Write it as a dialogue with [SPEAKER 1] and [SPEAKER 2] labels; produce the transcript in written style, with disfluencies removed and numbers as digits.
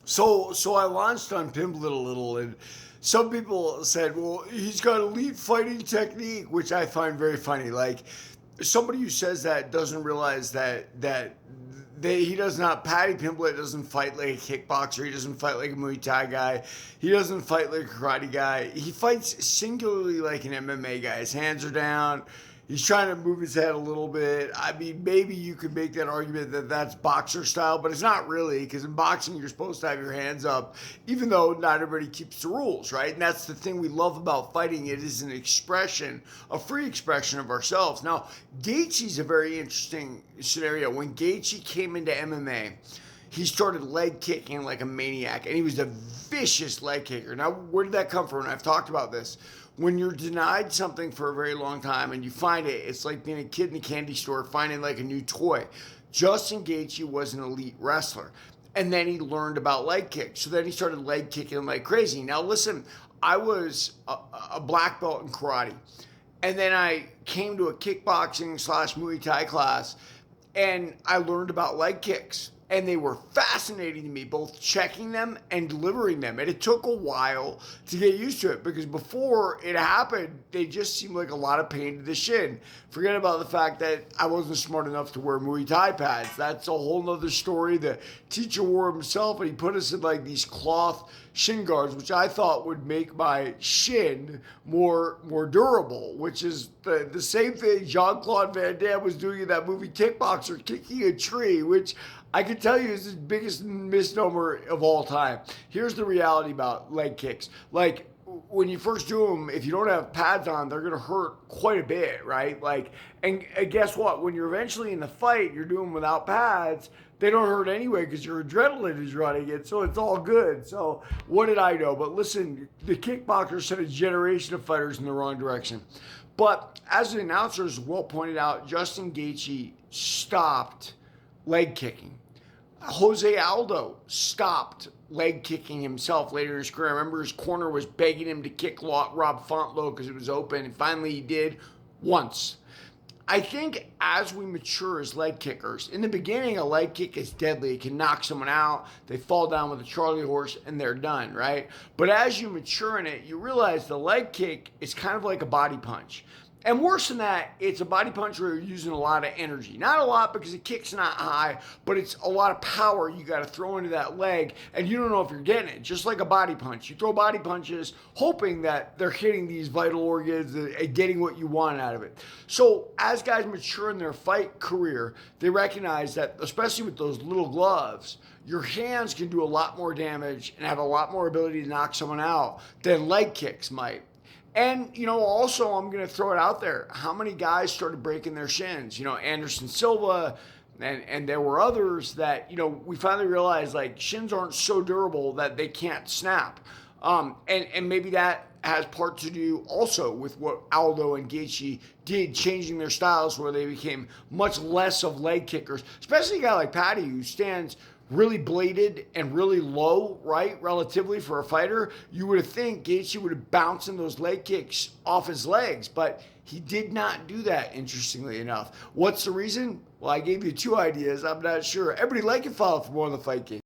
[SPEAKER 1] So I launched on Pimblett a little, and some people said, "Well, he's got elite fighting technique," which I find very funny. Like somebody who says that doesn't realize he does not. Paddy Pimblett doesn't fight like a kickboxer. He doesn't fight like a Muay Thai guy. He doesn't fight like a karate guy. He fights singularly like an MMA guy. His hands are down. He's trying to move his head a little bit. I mean, maybe you could make that argument that that's boxer style, but it's not really, because in boxing, you're supposed to have your hands up, even though not everybody keeps the rules, right? And that's the thing we love about fighting. It is an expression, a free expression of ourselves. Now, Gaethje's a very interesting scenario. When Gaethje came into MMA, he started leg kicking like a maniac, and he was a vicious leg kicker. Now, where did that come from? And I've talked about this. When you're denied something for a very long time and you find it, it's like being a kid in a candy store finding like a new toy. Justin Gaethje was an elite wrestler, and then he learned about leg kicks. So then he started leg kicking like crazy. Now, listen, I was a black belt in karate, and then I came to a kickboxing slash Muay Thai class, and I learned about leg kicks. And they were fascinating to me, both checking them and delivering them. And it took a while to get used to it, because before it happened, they just seemed like a lot of pain to the shin. Forget about the fact that I wasn't smart enough to wear Muay Thai pads. That's a whole nother story. The teacher wore himself, and he put us in like these cloth shin guards, which I thought would make my shin more durable, which is the same thing Jean-Claude Van Damme was doing in that movie Kickboxer, kicking a tree, which I can tell you is the biggest misnomer of all time. Here's the reality about leg kicks. Like, when you first do them, if you don't have pads on, they're gonna hurt quite a bit, right? Like, and guess what? When you're eventually in the fight, you're doing them without pads. They don't hurt anyway because your adrenaline is running it, so it's all good. So what did I know? But listen, the kickboxers sent a generation of fighters in the wrong direction. But as the announcers well pointed out, Justin Gaethje stopped leg kicking. Jose Aldo stopped leg kicking himself later in his career. I remember his corner was begging him to kick Rob Fontlow because it was open, and finally he did once. I think as we mature as leg kickers, in the beginning, a leg kick is deadly. It can knock someone out. They fall down with a Charlie horse and they're done, right? But as you mature in it, you realize the leg kick is kind of like a body punch. And worse than that, it's a body punch where you're using a lot of energy. Not a lot because the kick's not high, but it's a lot of power you got to throw into that leg, and you don't know if you're getting it. Just like a body punch. You throw body punches hoping that they're hitting these vital organs and getting what you want out of it. So as guys mature in their fight career, they recognize that, especially with those little gloves, your hands can do a lot more damage and have a lot more ability to knock someone out than leg kicks might. And, also, I'm going to throw it out there. How many guys started breaking their shins? Anderson Silva, and there were others that, we finally realized, like, shins aren't so durable that they can't snap. And maybe that has part to do also with what Aldo and Gaethje did, changing their styles where they became much less of leg kickers, especially a guy like Paddy who stands really bladed and really low, right? Relatively for a fighter, you would have think Gaethje would have bounced in those leg kicks off his legs, but he did not do that, interestingly enough. What's the reason? Well, I gave you two ideas. I'm not sure. Everybody like and follow for more on the Fight Game.